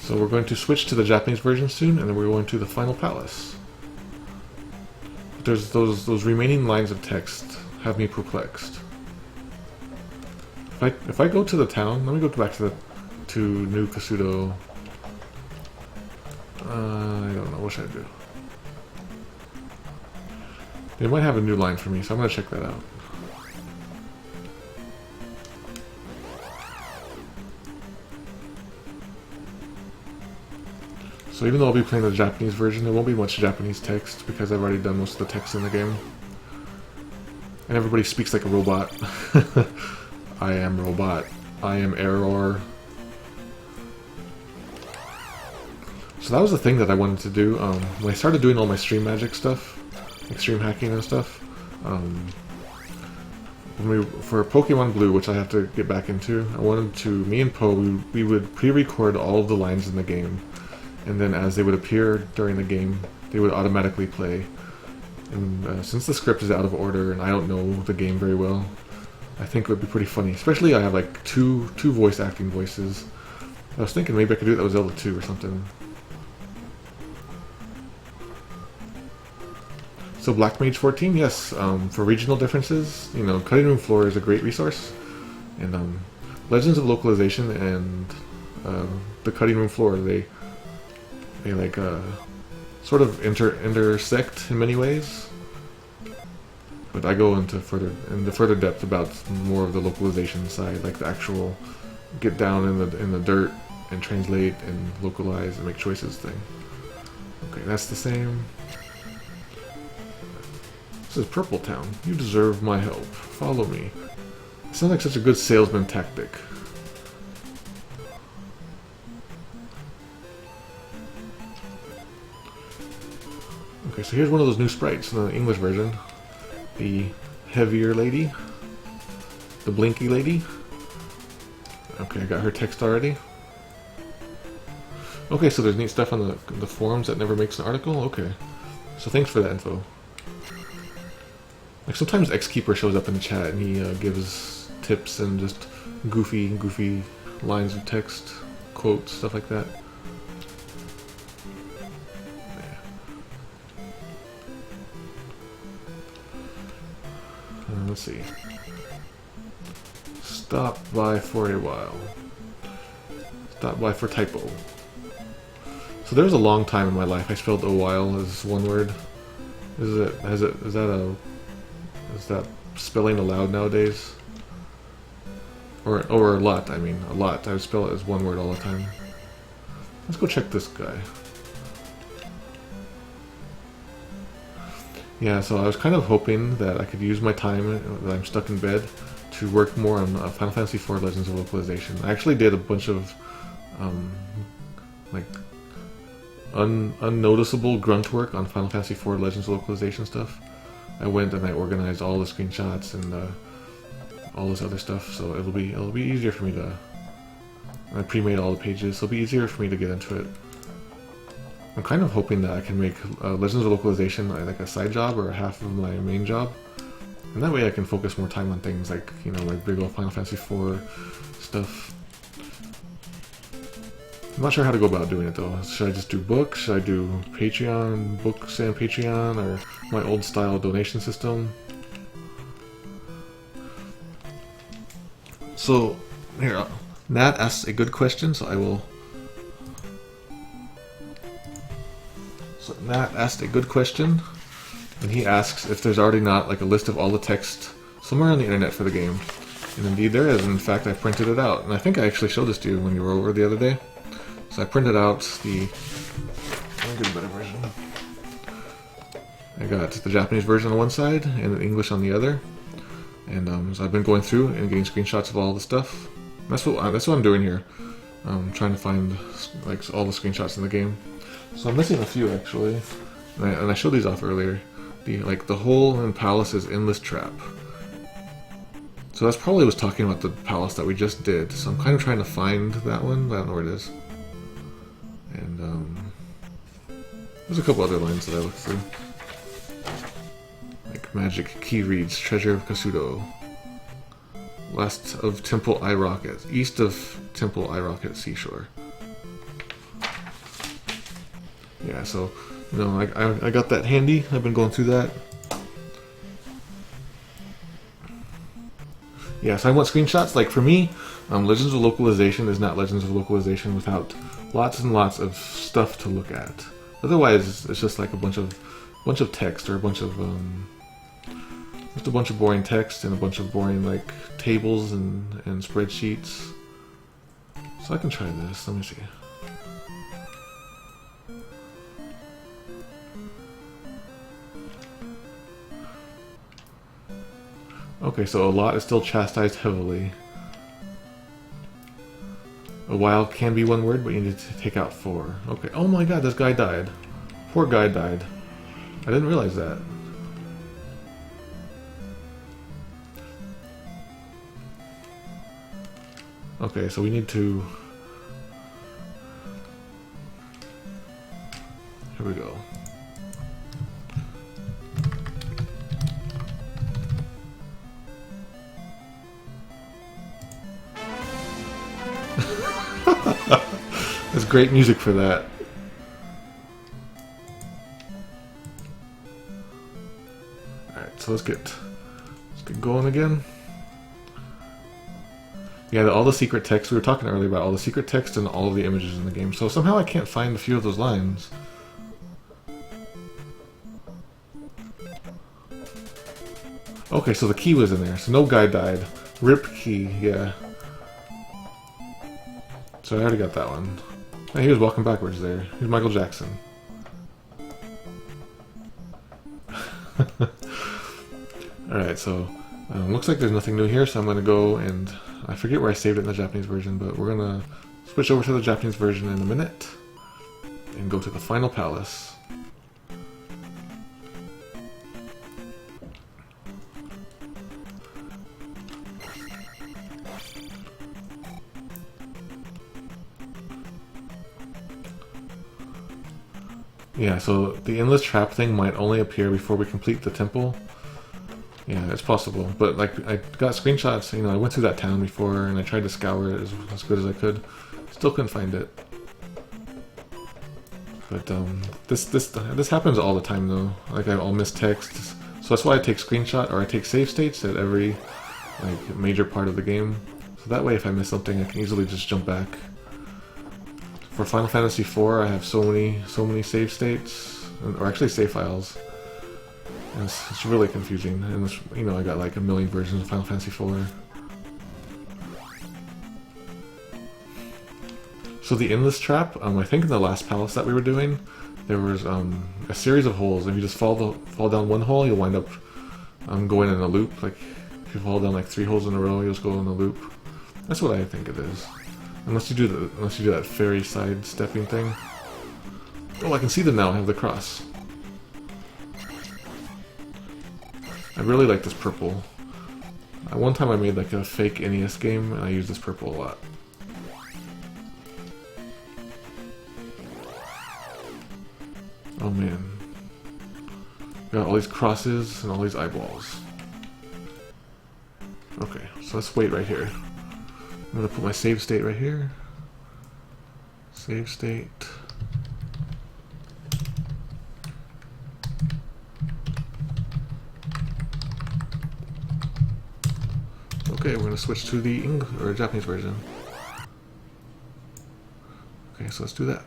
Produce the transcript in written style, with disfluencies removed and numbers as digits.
So we're going to switch to the Japanese version soon, and then we're going to the final palace. There's those remaining lines of text have me perplexed. If I go to the town, let me go back to New Kasudo. I don't know, what should I do? They might have a new line for me, so I'm gonna check that out. So even though I'll be playing the Japanese version, there won't be much Japanese text because I've already done most of the text in the game. And everybody speaks like a robot. I am robot. I am error. So that was the thing that I wanted to do. When I started doing all my stream magic stuff, like stream hacking and stuff, for Pokemon Blue, which I have to get back into, I wanted to, me and Poe, we would pre-record all of the lines in the game. And then as they would appear during the game, they would automatically play. And since the script is out of order and I don't know the game very well, I think it would be pretty funny. Especially I have like two voice acting voices. I was thinking maybe I could do that with Zelda 2 or something. So Black Mage 14, yes, for regional differences, you know, Cutting Room Floor is a great resource. And Legends of Localization and the Cutting Room Floor, they like sort of intersect in many ways, but I go into further depth about more of the localization side, like the actual get down in the dirt and translate and localize and make choices thing. Okay, that's the same. This is Purple Town. You deserve my help. Follow me. It sounds like such a good salesman tactic. Okay, so here's one of those new sprites in the English version. The heavier lady. The blinky lady. Okay, I got her text already. Okay, so there's neat stuff on the forums that never makes an article? Okay. So thanks for that info. Like sometimes Xkeeper shows up in the chat and he gives tips and just goofy lines of text, quotes, stuff like that. Let's see. Stop by for a while. Stop by for typo. So there was a long time in my life I spelled a while as one word. Is that spelling allowed nowadays? Or a lot, I mean, a lot. I would spell it as one word all the time. Let's go check this guy. Yeah, so I was kind of hoping that I could use my time that I'm stuck in bed to work more on Final Fantasy IV Legends of Localization. I actually did a bunch of like unnoticeable grunt work on Final Fantasy IV Legends of Localization stuff. I went and I organized all the screenshots and all this other stuff, so it'll be easier for me to. I pre-made all the pages, so it'll be easier for me to get into it. I'm kind of hoping that I can make Legends of Localization like a side job or half of my main job, and that way I can focus more time on things like, you know, like big old Final Fantasy IV stuff. I'm not sure how to go about doing it though. Should I just do books? Should I do Patreon, books and Patreon, or my old style donation system? So here, Nat asks a good question, so I will. So Nat asked a good question, and he asks if there's already not like a list of all the text somewhere on the internet for the game. And indeed there is, and in fact I printed it out. And I think I actually showed this to you when you were over the other day. So I printed out the... Let me get a better version. I got the Japanese version on one side and the English on the other. And so I've been going through and getting screenshots of all the stuff. That's what I'm doing here. I'm trying to find like all the screenshots in the game. So I'm missing a few actually, and I showed these off earlier. The hole in Palace's endless trap. So that's probably was talking about the palace that we just did. So I'm kind of trying to find that one, but I don't know where it is. And there's a couple other lines that I looked through, like magic key reads, treasure of Kasudo, west of Temple I Rocket, east of Temple I Rocket seashore. Yeah, so, you know, I got that handy. I've been going through that. Yeah, so I want screenshots. Like, for me, Legends of Localization is not Legends of Localization without lots and lots of stuff to look at. Otherwise, it's just like a bunch of text, or a bunch of just a bunch of boring text and a bunch of boring like tables and spreadsheets. So I can try this. Let me see. Okay, so a lot is still chastised heavily. A while can be one word, but you need to take out 4. Okay. Oh my god, this guy died. Poor guy died. I didn't realize that. Okay, so we need to... Here we go. There's great music for that. Alright, so let's get going again. Yeah, all the secret text, we were talking earlier about all the secret text and all of the images in the game. So somehow I can't find a few of those lines. Okay, so the key was in there. So no guy died. Rip key, yeah. So I already got that one. Oh, he was walking backwards there. He's Michael Jackson. Alright, so looks like there's nothing new here, so I'm going to go and... I forget where I saved it in the Japanese version, but we're going to switch over to the Japanese version in a minute and go to the final palace. Yeah, so the endless trap thing might only appear before we complete the temple. Yeah, it's possible. But, like, I got screenshots, you know, I went through that town before, and I tried to scour it as good as I could. Still couldn't find it. But, this happens all the time, though. Like, I'll miss text. So that's why I take screenshot, or I take save states at every, like, major part of the game. So that way, if I miss something, I can easily just jump back. For Final Fantasy IV, I have so many save states, or actually save files. And it's really confusing, and it's, you know, I got like a million versions of Final Fantasy IV. So the endless trap, I think in the last palace that we were doing, there was a series of holes. If you just fall down one hole, you'll wind up going in a loop. Like if you fall down like 3 holes in a row, you'll just go in a loop. That's what I think it is. Unless you do that fairy side stepping thing. Oh, I can see them now. I have the cross. I really like this purple. One time I made like a fake NES game, and I used this purple a lot. Oh man. Got all these crosses and all these eyeballs. Okay, so let's wait right here. I'm gonna put my save state right here. Save state. Okay, we're gonna switch to the Japanese version. Okay, so let's do that.